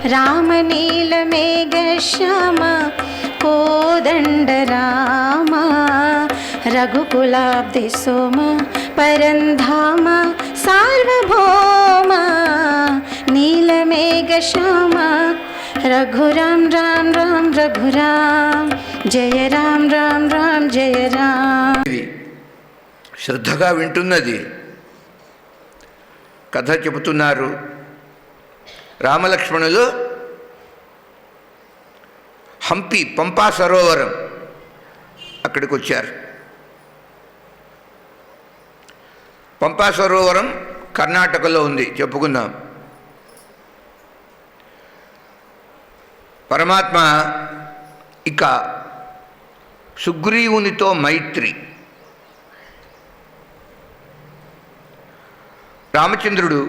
रामनीलमेघश्याम कोदण्ड राम रघुकुलाब्धिसोम परन्धाम सार्वभौम नीलमेघश्याम रघुराम राम राम रघुराम जय राम राम राम जय राम. శ్రద్ధగా వింటున్నది. కథ చెబుతున్నారు. రామలక్ష్మణులు హంపి పంపా సరోవరం అక్కడికి వచ్చారు. పంపా సరోవరం కర్ణాటకలో ఉంది, చెప్పుకుందాం. పరమాత్మ ఇక సుగ్రీవునితో మైత్రి. రామచంద్రుడు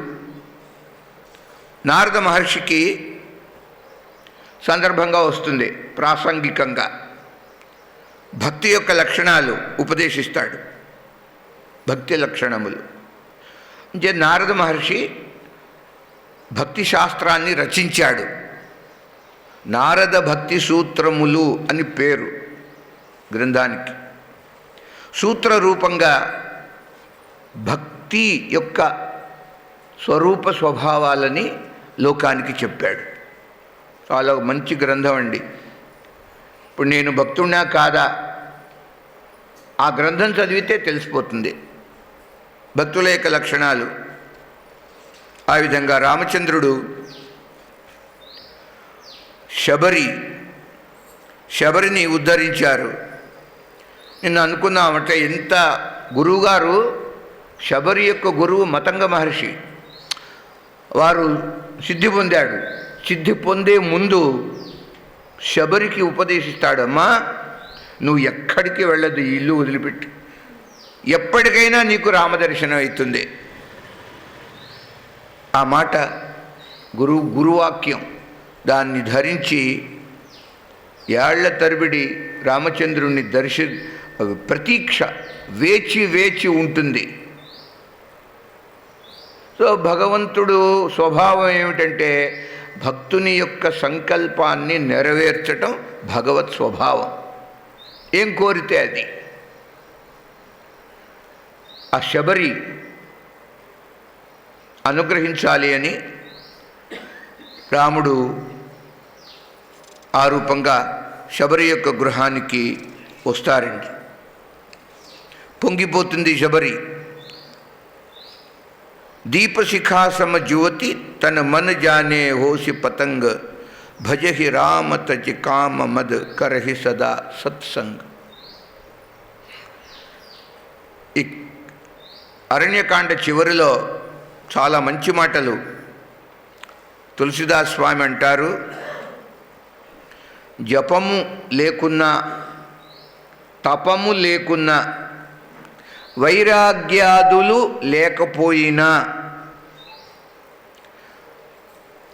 నారద మహర్షికి సందర్భంగా వస్తుంది, ప్రాసంగికంగా భక్తి యొక్క లక్షణాలు ఉపదేశిస్తాడు. భక్తి లక్షణములు అంటే నారద మహర్షి భక్తి శాస్త్రాన్ని రచించాడు. నారద భక్తి సూత్రములు అని పేరు గ్రంథానికి. సూత్ర రూపంగా భక్తి యొక్క స్వరూప స్వభావాలని లోకానికి చెప్పాడు. చాలా మంచి గ్రంథం అండి. ఇప్పుడు నేను భక్తుడినా కాదా ఆ గ్రంథం చదివితే తెలిసిపోతుంది భక్తుల యొక్క లక్షణాలు. ఆ విధంగా రామచంద్రుడు శబరిని ఉద్ధరించారు. నిన్న అనుకున్నామంటే ఎంత గురువుగారు, శబరి యొక్క గురువు మతంగ మహర్షి, వారు సిద్ధి పొందాడు. సిద్ధి పొందే ముందు శబరికి ఉపదేశిస్తాడు, అమ్మా నువ్వు ఎక్కడికి వెళ్ళదు, ఈ ఇల్లు వదిలిపెట్టి, ఎప్పటికైనా నీకు రామదర్శనం అవుతుంది. ఆ మాట గురువాక్యం. దాన్ని ధరించి ఏళ్ల తరబడి రామచంద్రుణ్ణి ప్రతీక్ష వేచి ఉంటుంది. సో భగవంతుడు స్వభావం ఏమిటంటే భక్తుని యొక్క సంకల్పాన్ని నెరవేర్చటం భగవత్ స్వభావం. ఏం కోరితే అది. ఆ శబరి అనుగ్రహించాలి అని రాముడు ఆ రూపంగా శబరి యొక్క గృహానికి వస్తారండి. పొంగిపోతుంది శబరి. दीपशिखासम ज्योति तन मन जाने होसि पतंग भजहि राम तज काम मद करहि सदा सत्संग. ఈ అరణ్యకాండ చివరిలో చాలా మంచి మాటలు తులసిదాస్ స్వామి అంటారు. జపము లేకున్నా, తపము లేకున్నా, వైరాగ్యాదులు లేకపోయినా,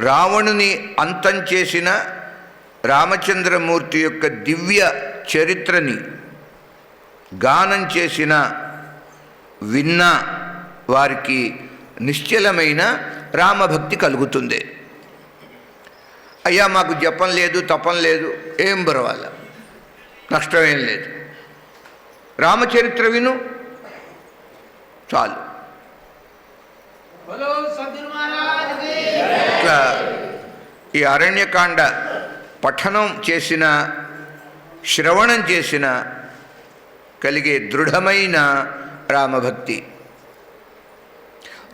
రావణుని అంతం చేసిన రామచంద్రమూర్తి యొక్క దివ్య చరిత్రని గానం చేసిన విన్న వారికి నిశ్చలమైన రామభక్తి కలుగుతుంది. అయ్యా మాకు జపం లేదు, తపం లేదు, ఏం పర్వాలా, నష్టమేం లేదు, రామచరిత్ర విను చాలు. ఇట్లా ఈ అరణ్యకాండ పఠనం చేసిన, శ్రవణం చేసిన కలిగే దృఢమైన రామభక్తి,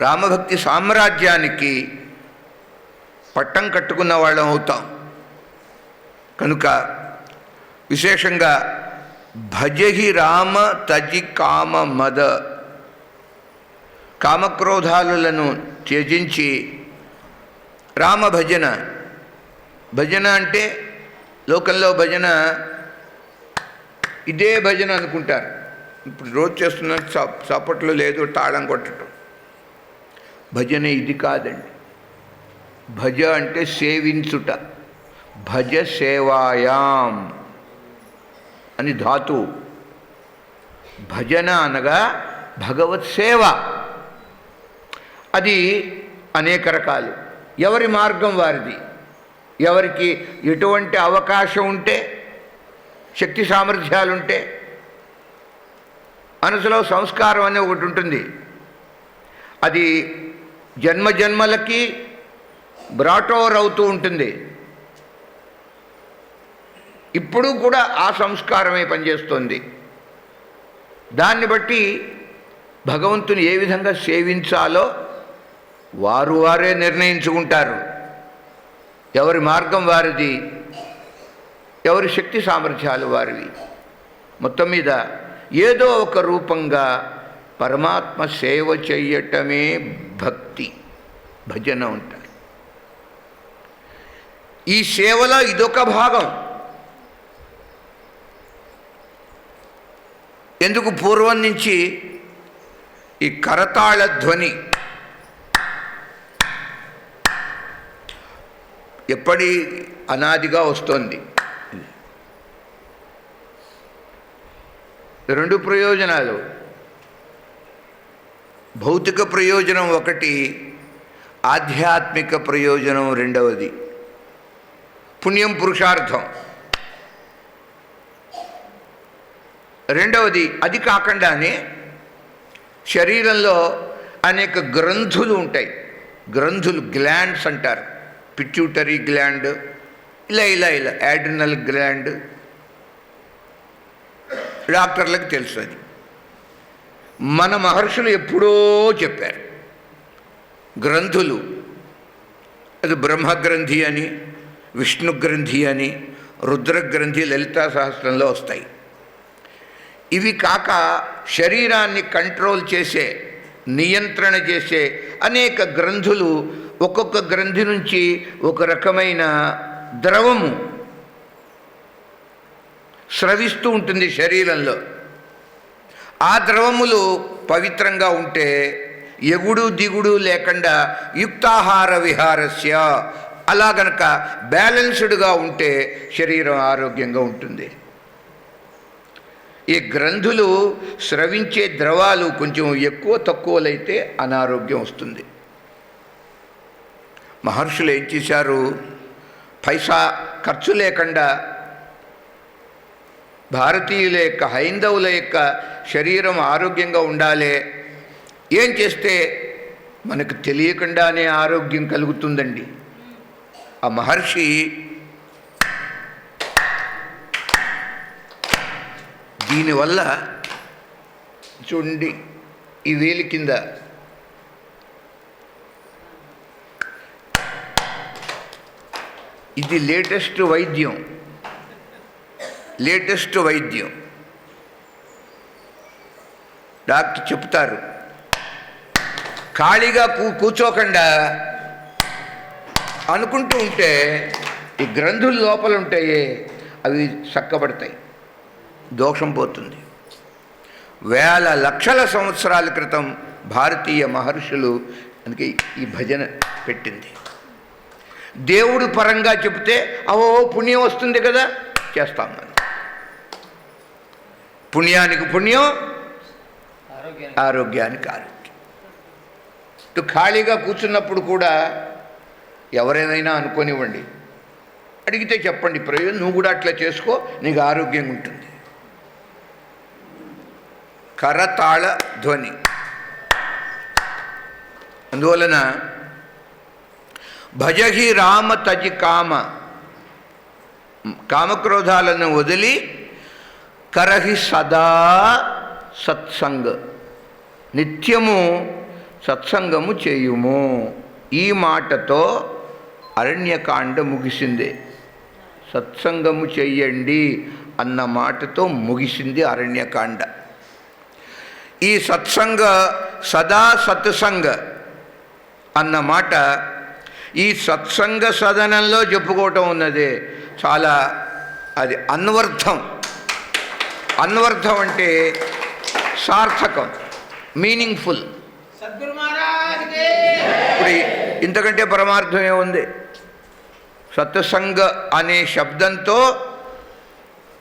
రామభక్తి సామ్రాజ్యానికి పట్టం కట్టుకున్న వాళ్ళం అవుతాం. కనుక విశేషంగా భజహి రామ తజి కామ మద, కామక్రోధాలను త్యజించి రామ భజన. భజన అంటే లోకంలో భజన ఇదే భజన అనుకుంటారు. ఇప్పుడు రోజు చేస్తున్న చప్పట్లు లేదు, తాళం కొట్టడం. భజన ఇది కాదండి. భజ అంటే సేవించుట. భజ సేవాయాం అని ధాతు. భజన అనగా భగవత్ సేవ. అది అనేక రకాలు, ఎవరి మార్గం వారిది. ఎవరికి ఎటువంటి అవకాశం ఉంటే, శక్తి సామర్థ్యాలుంటే, మనసులో సంస్కారం అనే ఒకటి ఉంటుంది. అది జన్మజన్మలకి బ్రాటోవర్ అవుతూ ఉంటుంది. ఇప్పుడు కూడా ఆ సంస్కారమే పనిచేస్తుంది. దాన్ని బట్టి భగవంతుని ఏ విధంగా సేవించాలో వారే నిర్ణయించుకుంటారు. ఎవరి మార్గం వారిది, ఎవరి శక్తి సామర్థ్యాలు వారివి. మొత్తం మీద ఏదో ఒక రూపంగా పరమాత్మ సేవ చెయ్యటమే భక్తి, భజన ఉంటారు. ఈ సేవలో ఇదొక భాగం. ఎందుకు పూర్వం నుంచి ఈ కరతాళ ధ్వని ఎప్పటి అనాదిగా వస్తోంది. రెండు ప్రయోజనాలు. భౌతిక ప్రయోజనం ఒకటి, ఆధ్యాత్మిక ప్రయోజనం రెండవది. పుణ్యం, పురుషార్థం రెండవది. అది కాకుండానే శరీరంలో అనేక గ్రంథులు ఉంటాయి. గ్రంథులు, గ్లాండ్స్ అంటారు. పిట్యూటరీ గ్లాండ్, ఇలా యాడ్రినల్ గ్లాండ్. డాక్టర్లకు తెలుసు అది. మన మహర్షులు ఎప్పుడో చెప్పారు. గ్రంథులు, అది బ్రహ్మగ్రంథి అని, విష్ణుగ్రంథి అని, రుద్రగ్రంథి లలితా సహస్రంలో వస్తాయి. ఇవి కాక శరీరాన్ని కంట్రోల్ చేసే, నియంత్రణ చేసే అనేక గ్రంథులు, ఒక్కొక్క గ్రంథి నుంచి ఒక రకమైన ద్రవము స్రవిస్తూ ఉంటుంది శరీరంలో. ఆ ద్రవములు పవిత్రంగా ఉంటే, ఎగుడు దిగుడు లేకుండా యుక్తాహార విహారస్య, అలా గనక బ్యాలెన్స్డ్గా ఉంటే శరీరం ఆరోగ్యంగా ఉంటుంది. ఈ గ్రంథులు స్రవించే ద్రవాలు కొంచెం ఎక్కువ తక్కువలైతే అనారోగ్యం వస్తుంది. మహర్షులు ఏం చేశారు? పైసా ఖర్చు లేకుండా భారతీయుల యొక్క, హైందవుల యొక్క శరీరం ఆరోగ్యంగా ఉండాలి. ఏం చేస్తే మనకు తెలియకుండానే ఆరోగ్యం కలుగుతుందండి. ఆ మహర్షి దీనివల్ల చూడండి, ఈ వేలి కింద ఇది లేటెస్ట్ వైద్యం. డాక్టర్ చెప్తారు, ఖాళీగా కూర్చోకుండా అనుకుంటూ ఉంటే ఈ గ్రంథులు లోపల ఉంటాయే అవి చక్కబడతాయి, దోషం పోతుంది. వేల లక్షల సంవత్సరాల క్రితం భారతీయ మహర్షులు అందుకే ఈ భజన పెట్టింది. దేవుడు పరంగా చెప్తే అవో పుణ్యం వస్తుంది కదా, చేస్తాం మనం. పుణ్యానికి పుణ్యం, ఆరోగ్యానికి ఆరోగ్యం. ఖాళీగా కూర్చున్నప్పుడు కూడా ఎవరైనా అనుకోనివ్వండి, అడిగితే చెప్పండి ప్రయోజనం, నువ్వు కూడా అట్లా చేసుకో, నీకు ఆరోగ్యంగా ఉంటుంది. కరతాళ ధ్వని. అందువలన భజహి రామ తజి కామక్రోధాలను వదిలి కరహి సదా సత్సంగ, నిత్యము సత్సంగము చేయుము. ఈ మాటతో అరణ్యకాండ ముగిసింది. సత్సంగము చెయ్యండి అన్న మాటతో ముగిసింది అరణ్యకాండ. ఈ సత్సంగ, సదా సత్సంగ అన్న మాట ఈ సత్సంగ సదనంలో చెప్పుకోవటం ఉన్నదే చాలా అది అన్వర్థం. అన్వర్థం అంటే సార్థకం, మీనింగ్ఫుల్. ఇప్పుడు ఇంతకంటే పరమార్థం ఏముంది? సత్సంగ అనే శబ్దంతో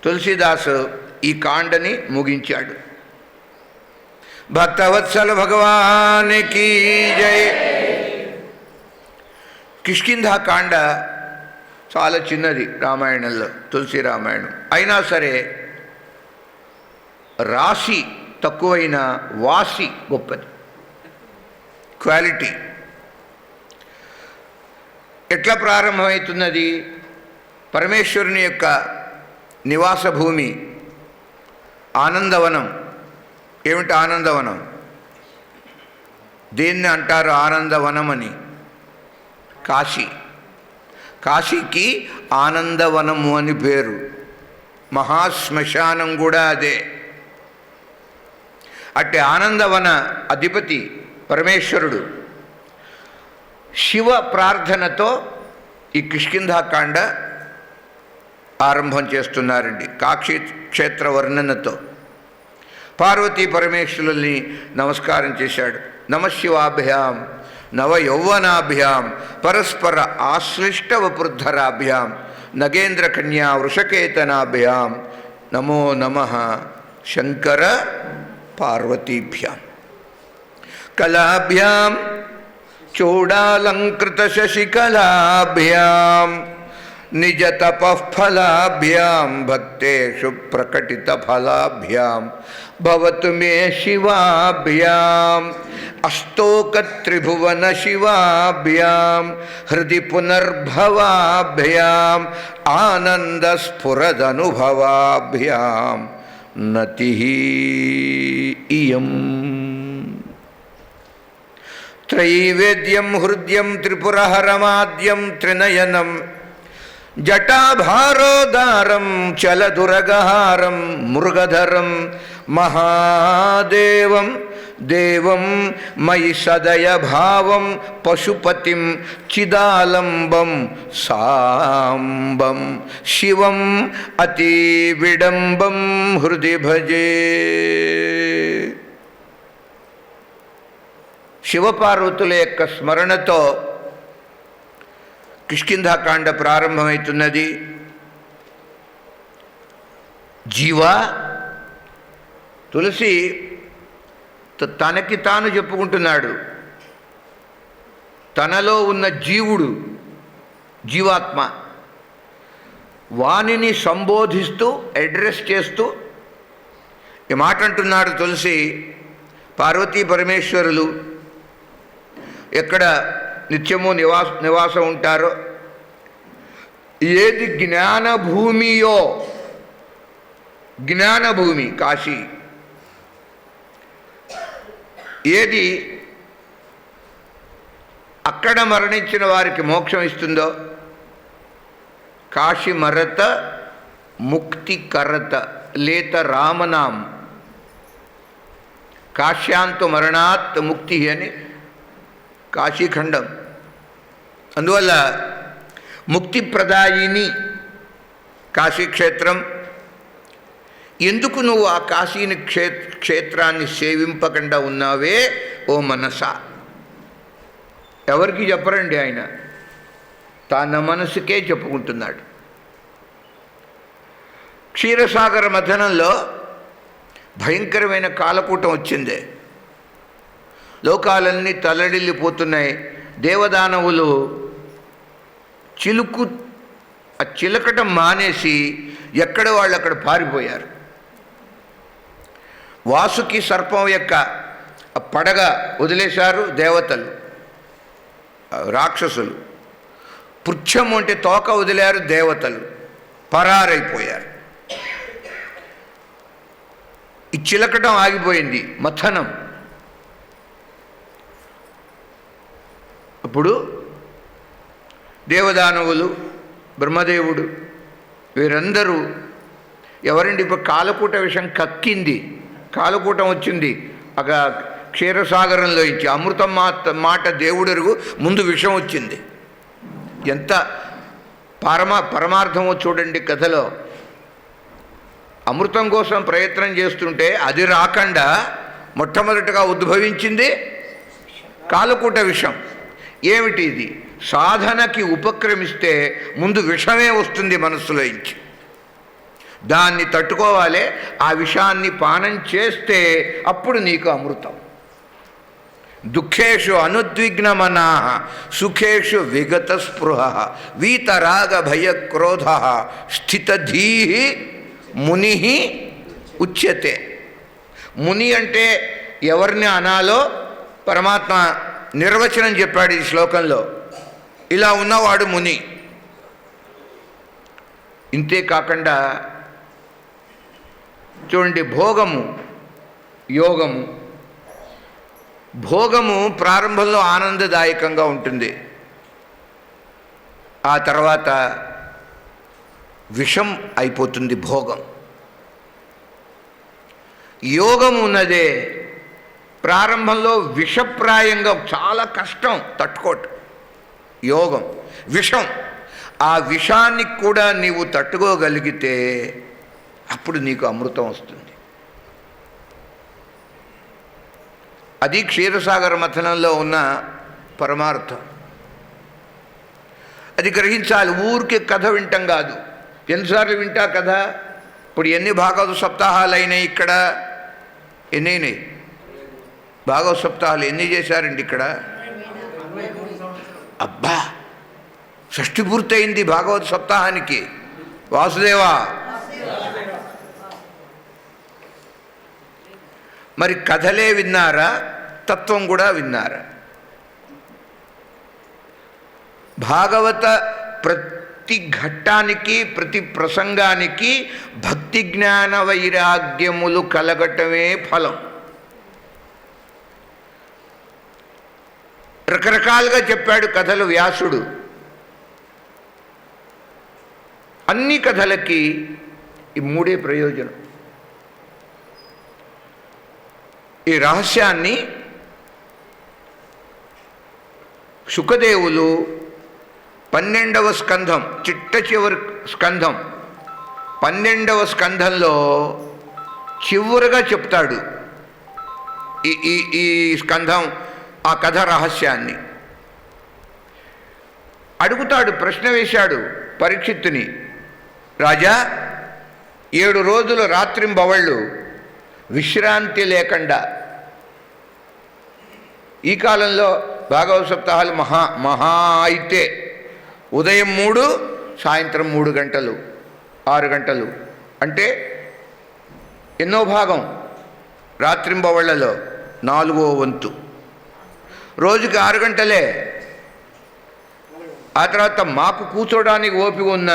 తులసీదాసు ఈ కాండని ముగించాడు. భక్తవత్సల భగవానికి జయ. కిష్కింధకాండ చాలా చిన్నది రామాయణంలో, తులసి రామాయణం. అయినా సరే రాశి తక్కువైన వాసి గొప్పది, క్వాలిటీ. ఎట్లా ప్రారంభమవుతున్నది? పరమేశ్వరుని యొక్క నివాస భూమి ఆనందవనం. ఏమిటి ఆనందవనం? దీన్ని అంటారు ఆనందవనం అని. కాశీ, కాశీకి ఆనందవనము అని పేరు. మహాశ్మశానం కూడా అదే. అట్టి ఆనందవన అధిపతి పరమేశ్వరుడు శివ ప్రార్థనతో ఈ కిష్కింధాకాండ ఆరంభం చేస్తున్నారండి. కాశీ క్షేత్ర వర్ణనతో పార్వతీ పరమేశ్వరుల్ని నమస్కారం చేశాడు. నమశివాభ్యాం నవయౌవనాభ్యాం పరస్పర ఆశ్లిష్ట వపుర్ధరాభ్యాం నగేంద్ర కన్యా వృషకేతనాభ్యాం నమో నమః శంకర పార్వతీభ్యాం. కళాభ్యాం చూడాలంకృత శశికళాభ్యాం నిజ తపఃఫలాభ్యాం భక్తేషు ప్రకటిత ఫలాభ్యాం భవతు మే శివాభ్యాం అష్టోక త్రిభువన శివాభ్యాం హృది పునర్భవాభ్యాం ఆనంద స్ఫురదనుభవాభ్యాం నతిః ఇయం. త్రైవేద్యం హృద్యం త్రిపురహరమాద్యం త్రినయనం జటాభారోదారం చలదురగహారం మృగధరం మహాదేవం దేవం మయి సదయ భావం పశుపతిం చిదాలంబం సాంబం శివం అతి విడంబం హృది భజే. శివపార్వతుల యొక్క స్మరణతో కిష్కింధాకాండ ప్రారంభమవుతున్నది. జీవ తులసి తనకి తాను చెప్పుకుంటున్నాడు. తనలో ఉన్న జీవుడు, జీవాత్మ, వానిని సంబోధిస్తూ అడ్రస్ చేస్తూ ఈ మాట అంటున్నాడు తులసి. పార్వతీ పరమేశ్వరులు ఎక్కడ నిత్యము నివాసం ఉంటారో, ఏది జ్ఞానభూమియో, జ్ఞానభూమి కాశీ, ఏది అక్కడ మరణించిన వారికి మోక్షం ఇస్తుందో, కాశీ మరత ముక్తి కరత లేత రామనాం కాశ్యాంతు మరణాత్ ముక్తి అని కాశీఖండం. అందువల్ల ముక్తిప్రదాయిని కాశీక్షేత్రం. ఎందుకు నువ్వు ఆ కాశీని క్షేత్రాన్ని సేవింపకుండా ఉన్నావే ఓ మనసా? ఎవరికి చెప్పరండి ఆయన, తన మనసుకే చెప్పుకుంటున్నాడు. క్షీరసాగర మథనంలో భయంకరమైన కాలకూటం వచ్చిందే. లోకాలన్నీ తల్లడిల్లిపోతున్నాయి. దేవదానవులు చిలకటం మానేసి ఎక్కడ వాళ్ళు అక్కడ పారిపోయారు. వాసుకి సర్పం యొక్క పడగ వదిలేశారు దేవతలు, రాక్షసులు. పుచ్చం అంటే తోక వదిలారు దేవతలు, పరారైపోయారు. ఈ చిలకటం ఆగిపోయింది, మథనం. అప్పుడు దేవదానవులు, బ్రహ్మదేవుడు, వీరందరూ ఎవరండి? ఇప్పుడు కాలకూట విషం కక్కింది, కాలకూటం వచ్చింది అక క్షీరసాగరంలో ఇచ్చి. అమృతం మాట దేవుడెరుగు, ముందు విషం వచ్చింది. ఎంత పరమార్థమో చూడండి కథలో. అమృతం కోసం ప్రయత్నం చేస్తుంటే అది రాకుండా మొట్టమొదటిగా ఉద్భవించింది కాలకూట విషం. ఏమిటి ఇది? సాధనకి ఉపక్రమిస్తే ముందు విషమే వస్తుంది మనస్సులో నుంచి. దాన్ని తట్టుకోవాలి. ఆ విషాన్ని పానం చేస్తే అప్పుడు నీకు అమృతం. దుఃఖేషు అనుద్విగ్నమనా సుఖేషు విగతస్పృహ వీతరాగభయక్రోధ స్థితధీ ముని ఉచ్యతే. ముని అంటే ఎవరిని అనాలో పరమాత్మ నిర్వచనం చెప్పాడు ఈ శ్లోకంలో. ఇలా ఉన్నవాడు ముని. ఇంతే కాకుండా చూడండి, భోగము యోగము. భోగము ప్రారంభంలో ఆనందదాయకంగా ఉంటుంది, ఆ తర్వాత విషం అయిపోతుంది భోగం. యోగం ఉన్నదే ప్రారంభంలో విషప్రాయంగా చాలా కష్టం తట్టుకోవటం. యోగం విషం. ఆ విషాన్ని కూడా నీవు తట్టుకోగలిగితే అప్పుడు నీకు అమృతం వస్తుంది. అది క్షీరసాగర మథనంలో ఉన్న పరమార్థం. అది గ్రహించాలి. ఊరికే కథ వింటాం కాదు. ఎన్నిసార్లు వింటా కథ? ఇప్పుడు ఎన్ని భాగవత సప్తాహాలు అయినాయి ఇక్కడ? ఎన్ని అయినాయి భాగవత సప్తాహాలు? ఎన్ని చేశారండి ఇక్కడ? అబ్బా, షష్ఠి పూర్తయింది భాగవత సప్తాహానికి. వాసుదేవా, మరి కథలే విన్నారా? తత్వం కూడా విన్నారా? భాగవత ప్రతి ఘట్టానికి ప్రతి ప్రసంగానికి భక్తి జ్ఞాన వైరాగ్యములు కలగటమే ఫలం. రకరకాలుగా చెప్పాడు కథలు వ్యాసుడు. అన్ని కథలకి ఈ మూడే ప్రయోజనం. ఈ రహస్యాన్ని శుకదేవులు 12వ స్కంధం, చిట్ట చివరి స్కంధం 12వ స్కంధంలో చివరగా చెప్తాడు ఈ స్కంధం ఆ కథ రహస్యాన్ని. అడుగుతాడు, ప్రశ్న వేశాడు పరీక్షిత్తుని. రాజా, 7 రోజులు రాత్రింబవళ్ళు విశ్రాంతి లేకుండా, ఈ కాలంలో భాగవత సప్తాహాలు మహా అయితే ఉదయం 3, సాయంత్రం 3 గంటలు, 6 గంటలు, అంటే ఎన్నో భాగం రాత్రింబవళ్లలో 4వ వంతు. రోజుకి 6 గంటలే. ఆ తర్వాత మాకు కూర్చోడానికి ఓపిక ఉన్న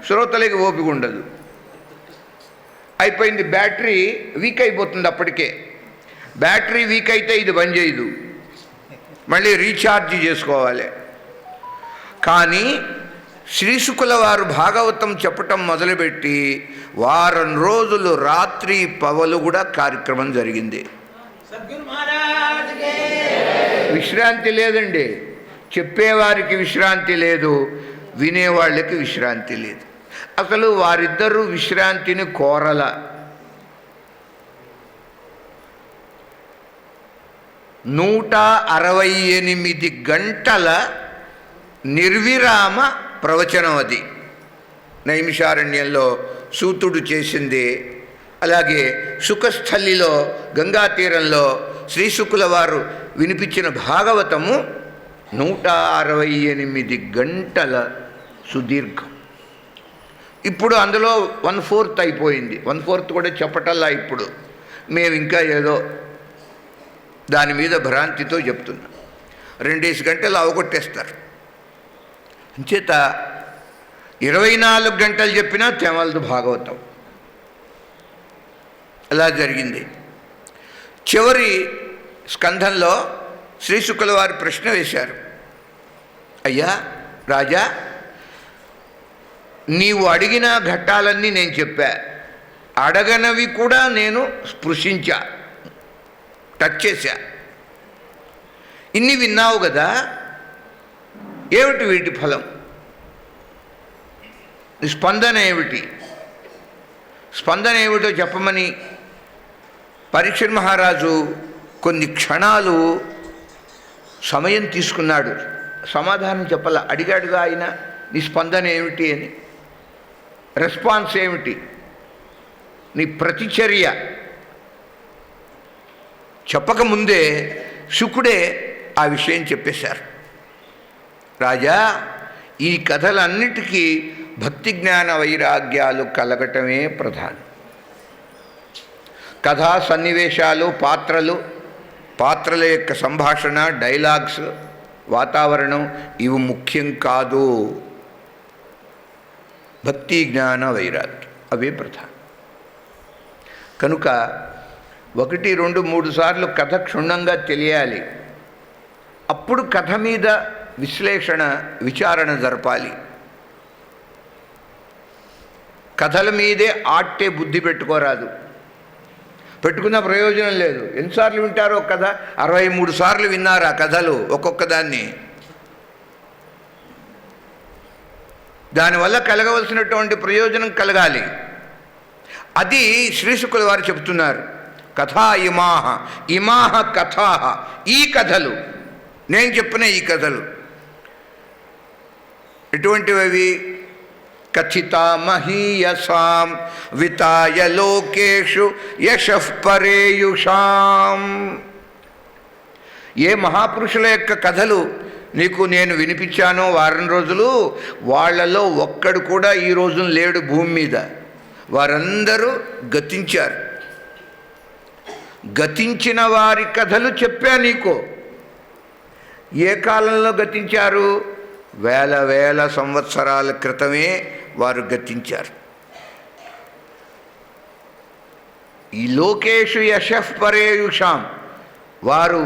శ్రోతలకి ఓపిక ఉండదు. అయిపోయింది, బ్యాటరీ వీక్ అయిపోతుంది. అప్పటికే బ్యాటరీ వీక్ అయితే ఇది బంద్ చేయదు, మళ్ళీ రీఛార్జ్ చేసుకోవాలి. కానీ శ్రీశుకుల వారు భాగవతం చెప్పటం మొదలుపెట్టి వారం రోజులు రాత్రి పగలు కూడా కార్యక్రమం జరిగింది. విశ్రాంతి లేదండి. చెప్పేవారికి విశ్రాంతి లేదు, వినేవాళ్ళకి విశ్రాంతి లేదు. అసలు వారిద్దరూ విశ్రాంతిని కోరల. 168 గంటల నిర్విరామ ప్రవచనం అది. నైమిషారణ్యంలో సూతుడు చేసింది. అలాగే సుఖస్థలిలో గంగా తీరంలో శ్రీశుకుల వారు వినిపించిన భాగవతము 168 గంటల సుదీర్ఘం. ఇప్పుడు అందులో 1/4 అయిపోయింది. 1/4 కూడా చెప్పటల్లా. ఇప్పుడు మేము ఇంకా ఏదో దాని మీద భ్రాంతితో చెప్తున్నాం. 2 గంటలు అవగొట్టేస్తారు. అంచేత 24 గంటలు చెప్పినా తెమలదు భాగవతం. అలా జరిగింది. చివరి స్కంధంలో శ్రీశుకుల వారు ప్రశ్న వేశారు. అయ్యా రాజా, నీవు అడిగిన ఘట్టాలన్నీ నేను చెప్పా, అడగనవి కూడా నేను స్పృశించా, టచ్ చేశా. ఇన్ని విన్నావు కదా, ఏమిటి వీటి ఫలం? స్పందన ఏమిటి? స్పందన ఏమిటో చెప్పమని పరీక్షిత్ మహారాజు కొన్ని క్షణాలు సమయం తీసుకున్నాడు. సమాధానం చెప్పాల. అడిగాడుగా ఆయన, నీ స్పందన ఏమిటి అని, రెస్పాన్స్ ఏమిటి, నీ ప్రతిచర్య చెప్పకముందే శుకుడే ఆ విషయం చెప్పేశారు. రాజా, ఈ కథలన్నిటికీ భక్తి జ్ఞాన వైరాగ్యాలు కలగటమే ప్రధానం. కథా సన్నివేశాలు, పాత్రల యొక్క సంభాషణ, డైలాగ్స్, వాతావరణం ఇవి ముఖ్యం కాదు. భక్తి జ్ఞాన వైరాగ్యం అవే ప్రధానం. కనుక 1, 2, 3 సార్లు కథ క్షుణ్ణంగా తెలియాలి. అప్పుడు కథ మీద విచారణ జరపాలి. కథల మీదే ఆట్టే బుద్ధి పెట్టుకోరాదు. పెట్టుకున్న ప్రయోజనం లేదు. ఎన్నిసార్లు వింటారో కథ? 63 సార్లు విన్నారు ఆ కథలు ఒక్కొక్క దాన్ని. దానివల్ల కలగవలసినటువంటి ప్రయోజనం కలగాలి. అది శ్రీశుకుల వారు చెబుతున్నారు. కథా ఇమాహ కథా, ఈ కథలు, నేను చెప్పిన ఈ కథలు ఎటువంటివి? కథితా మహీయసాం వితాయ లోకేషు యశః పరేయుషాం. ఏ మహాపురుషుల యొక్క కథలు నీకు నేను వినిపించానో వారం రోజులు, వాళ్ళలో ఒక్కడు కూడా ఈ రోజున లేడు భూమి మీద. వారందరూ గతించారు. గతించిన వారి కథలు చెప్పా నీకు. ఏ కాలంలో గతించారు? వేల సంవత్సరాల క్రితమే వారు గతించారు. ఈ లోకేషు యశః పరేయుషాం, వారు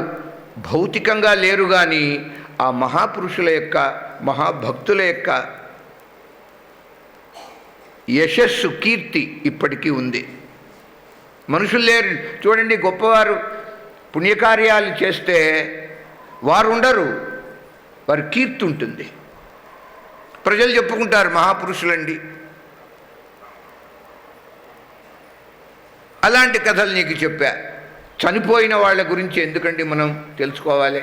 భౌతికంగా లేరు కానీ ఆ మహాపురుషుల యొక్క, మహాభక్తుల యొక్క యశస్సు, కీర్తి ఇప్పటికీ ఉంది. మనుషులు లేరు. చూడండి, గొప్పవారు పుణ్యకార్యాలు చేస్తే వారు ఉండరు, వారి కీర్తి ఉంటుంది. ప్రజలు చెప్పుకుంటారు మహాపురుషులండి. అలాంటి కథలు నీకు చెప్పా. చనిపోయిన వాళ్ళ గురించి ఎందుకండి మనం తెలుసుకోవాలి?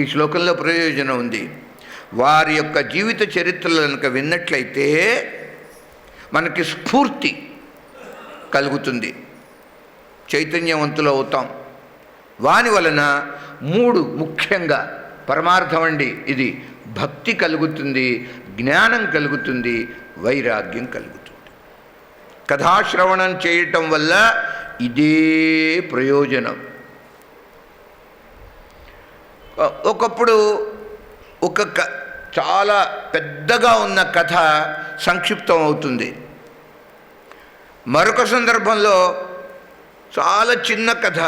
ఈ శ్లోకంలో ప్రయోజనం ఉంది. వారి యొక్క జీవిత చరిత్రలు కనుక విన్నట్లయితే మనకి స్ఫూర్తి కలుగుతుంది, చైతన్యవంతులు అవుతాం. వాని వలన 3 ముఖ్యంగా పరమార్థం అండి ఇది. భక్తి కలుగుతుంది, జ్ఞానం కలుగుతుంది, వైరాగ్యం కలుగుతుంది. కథాశ్రవణం చేయటం వల్ల ఇదే ప్రయోజనం. ఒకప్పుడు చాలా పెద్దగా ఉన్న కథ సంక్షిప్తం అవుతుంది. మరొక సందర్భంలో చాలా చిన్న కథ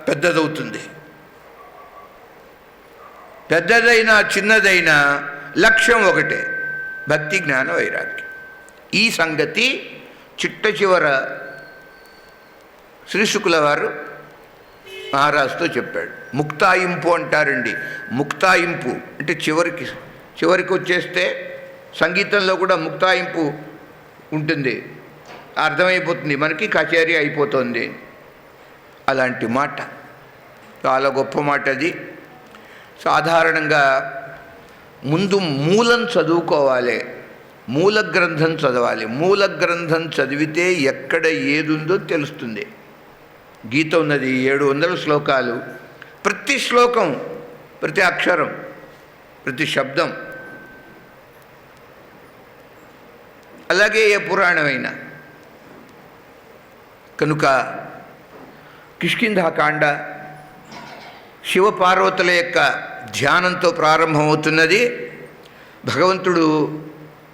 పెద్దదవుతుంది. పెద్దదైనా చిన్నదైనా లక్ష్యం ఒకటే, భక్తి జ్ఞాన వైరాగ్యం. ఈ సంగతి చిట్ట శ్రీశుకుల వారు మహారాజుతో చెప్పాడు. ముక్తాయింపు అంటారండి. ముక్తాయింపు అంటే చివరికి వచ్చేస్తే సంగీతంలో కూడా ముక్తాయింపు ఉంటుంది, అర్థమైపోతుంది మనకి, కచేరీ అయిపోతుంది. అలాంటి మాట, చాలా గొప్ప మాట అది. సాధారణంగా ముందు మూలం చదువుకోవాలి, మూల గ్రంథం చదవాలి. మూల గ్రంథం చదివితే ఎక్కడ ఏదుందో తెలుస్తుంది. గీత ఉన్నది 700 శ్లోకాలు. ప్రతి శ్లోకం, ప్రతి అక్షరం, ప్రతి శబ్దం, అలాగే ఏ పురాణమైనా. కనుక కిష్కింధాకాండ శివపార్వతుల యొక్క ధ్యానంతో ప్రారంభమవుతున్నది. భగవంతుడు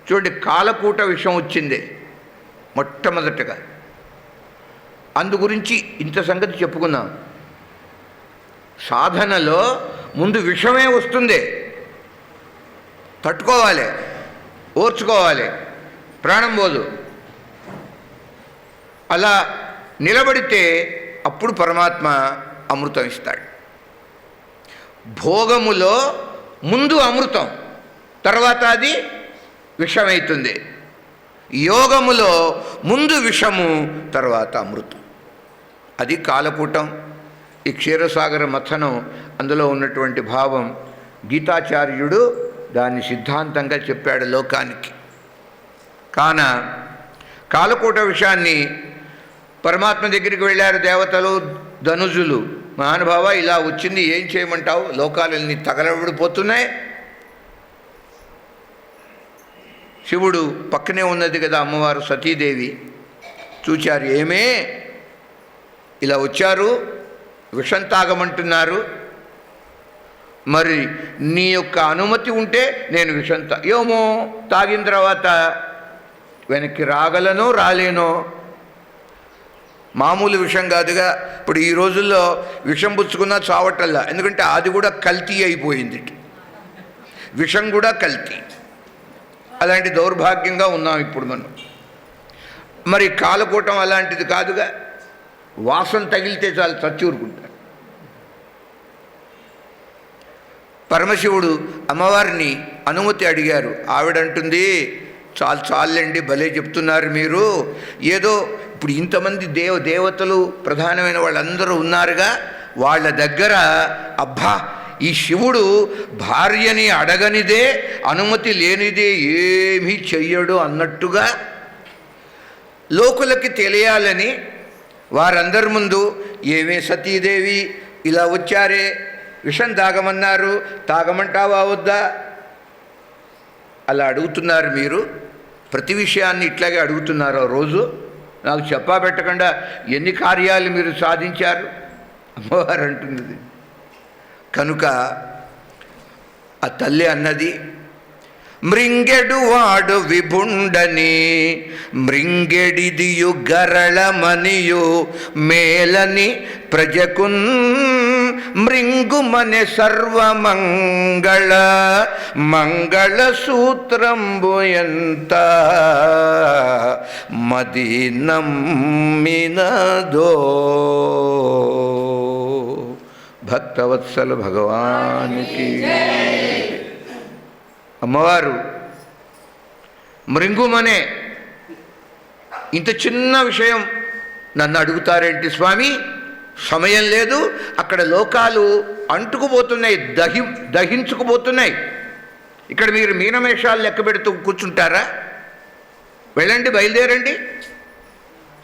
చూడండి, కాలకూట విషం వచ్చింది మొట్టమొదటగా. అందు గురించి ఇంత సంగతి చెప్పుకుందాం. సాధనలో ముందు విషమే వస్తుంది, తట్టుకోవాలి, ఓర్చుకోవాలి, ప్రాణం పోదు. అలా నిలబడితే అప్పుడు పరమాత్మ అమృతం ఇస్తాడు. భోగములో ముందు అమృతం, తర్వాత అది విషమవుతుంది. యోగములో ముందు విషము, తర్వాత అమృతం. అది కాలకూటం. ఈ క్షీరసాగర మథనం, అందులో ఉన్నటువంటి భావం గీతాచార్యుడు దాన్ని సిద్ధాంతంగా చెప్పాడు లోకానికి. కాన కాలకూట విషయాన్ని పరమాత్మ దగ్గరికి వెళ్ళారు దేవతలు, ధనుజులు. మహానుభావ ఇలా వచ్చింది, ఏం చేయమంటావు? లోకాలన్నీ తగలబడిపోతున్నాయి. శివుడు పక్కనే ఉన్నది కదా అమ్మవారు సతీదేవి, చూచారు. ఏమే ఇలా వచ్చారు, విషం తాగమంటున్నారు, మరి నీ యొక్క అనుమతి ఉంటే నేను విషం ఏమో తాగిన తర్వాత వెనక్కి రాగలనో రాలేనో. మామూలు విషం కాదుగా. ఇప్పుడు ఈ రోజుల్లో విషం పుచ్చుకున్నా చావటల్లా, ఎందుకంటే అది కూడా కల్తీ అయిపోయింది. విషం కూడా కల్తీ. అలాంటి దౌర్భాగ్యంగా ఉన్నాం ఇప్పుడు మనం. మరి కాలకూటం అలాంటిది కాదుగా. వాసన తగిలితే చాలు చచ్చూరుకుంటారు. పరమశివుడు అమ్మవారిని అనుమతి అడిగారు. ఆవిడంటుంది, చాలు చాలండి, భలే చెప్తున్నారు మీరు. ఏదో ఇప్పుడు ఇంతమంది దేవతలు ప్రధానమైన వాళ్ళందరూ ఉన్నారుగా, వాళ్ళ దగ్గర అబ్బా ఈ శివుడు భార్యని అడగనిదే, అనుమతి లేనిదే ఏమీ చెయ్యడు అన్నట్టుగా లోకులకి తెలియాలని వారందరి ముందు, ఏమే సతీదేవి ఇలా వచ్చారే, విషం తాగమన్నారు, తాగమంటావా వద్దా? అలా అడుగుతున్నారు మీరు. ప్రతి విషయాన్ని ఇట్లాగే అడుగుతున్నారు. రోజు నాకు చెప్పా పెట్టకుండా ఎన్ని కార్యాలు మీరు సాధించారు అమ్మవారు అంటున్నది. కనుక ఆ తల్లి అన్నది, మృంగెడు వాడు విభుండని మృంగెడిదియు గరళమనియు మేలని ప్రజకున్ మృంగుమనే సర్వమంగళ మంగళ సూత్రంబు ఎంత మది నమ్మినదో. భక్తవత్సల భగవానికి. అమ్మవారు మృంగుమనే, ఇంత చిన్న విషయం నన్ను అడుగుతారేంటి స్వామి? సమయం లేదు, అక్కడ లోకాలు అంటుకుపోతున్నాయి, దహించుకుపోతున్నాయి. ఇక్కడ మీరు మీనమేషాలు లెక్క పెడుతూ కూర్చుంటారా? వెళ్ళండి, బయలుదేరండి.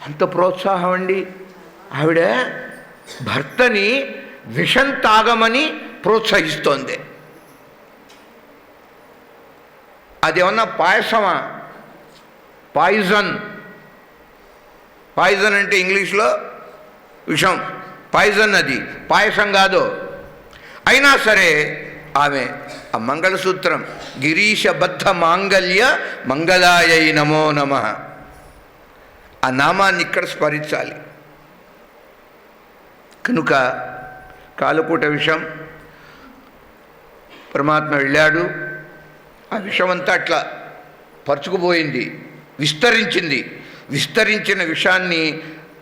అంత ప్రోత్సాహం అండి. ఆవిడ భర్తని విషం తాగమని ప్రోత్సహిస్తోంది. అదేమన్నా పాయసమా? పాయిజన్. పాయిజన్ అంటే ఇంగ్లీష్లో విషం, పాయిజన్. అది పాయసం కాదు. అయినా సరే ఆమె ఆ మంగళసూత్రం, గిరీశబద్ధ మాంగళ్య మంగళాయై నమో నమః, ఆ నామాన్ని ఇక్కడ స్మరించాలి. కనుక కాలకూట విషం పరమాత్మ వెళ్ళాడు. ఆ విషమంతా అట్లా పరుచుకుపోయింది, విస్తరించింది. విస్తరించిన విషాన్ని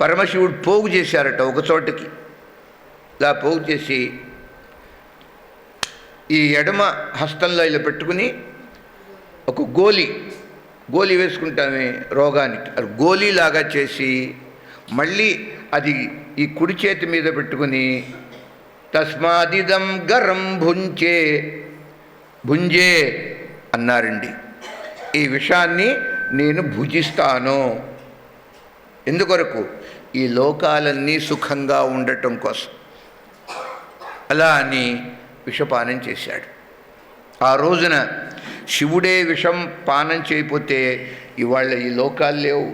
పరమశివుడు పోగు చేశారట ఒక చోటకి. ఇలా పోగు చేసి ఈ ఎడమ హస్తంలో ఇలా పెట్టుకుని ఒక గోలి వేసుకుంటామే రోగానికి, అది గోలీలాగా చేసి మళ్ళీ అది ఈ కుడి చేతి మీద పెట్టుకుని తస్మాదిదం గరం భుంజే అన్నారండి. ఈ విషాన్ని నేను భుజిస్తాను. ఎందుకొరకు? ఈ లోకాలన్నీ సుఖంగా ఉండటం కోసం. అలా అని విషపానం చేశాడు. ఆ రోజున శివుడే విషం పానం చేయకపోతే ఇవాళ ఈ లోకాలు లేవు.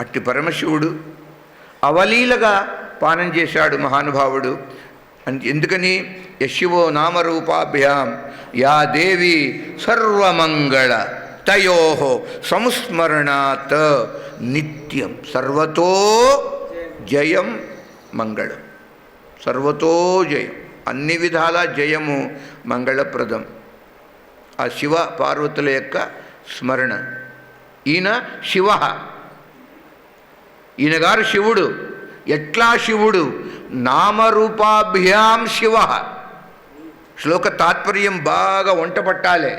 అట్టి పరమశివుడు అవలీలగా పానం చేశాడు మహానుభావుడు. ఎందుకని? యశివో నామరూపాభ్యాం యా దేవి సర్వమంగళ తయో సంస్మరణాత్ నిత్యం సర్వతో జయం మంగళం. సర్వతో జయం, అన్ని విధాల జయము మంగళప్రదం. ఆ శివ పార్వతుల యొక్క స్మరణ. ఈయన శివ, ఈయనగారు శివుడు. ఎట్లా శివుడు? నామరూపాభ్యాం శివ. శ్లోక తాత్పర్యం బాగా వంట పట్టాలి,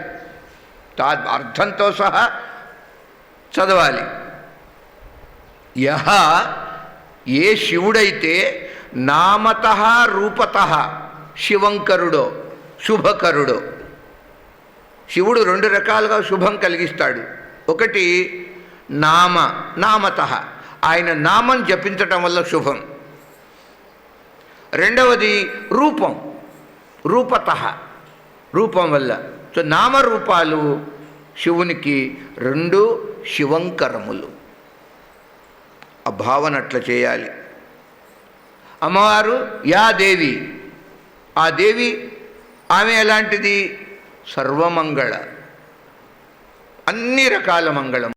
అర్థంతో సహా చదవాలి. యహ, ఏ శివుడైతే నామత రూపత శివంకరుడో శుభకరుడో. శివుడు రెండు రకాలుగా శుభం కలిగిస్తాడు. ఒకటి నామత, ఆయన నామం జపించటం వల్ల శుభం. రెండవది రూపత, రూపం వల్ల. సో నామరూపాలు శివునికి రెండు శివంకరములు. ఆ భావన అట్లా చేయాలి. అమ్మవారు యా దేవి, ఆ దేవి ఆమె ఎలాంటిది? సర్వమంగళ, అన్ని రకాల మంగళం.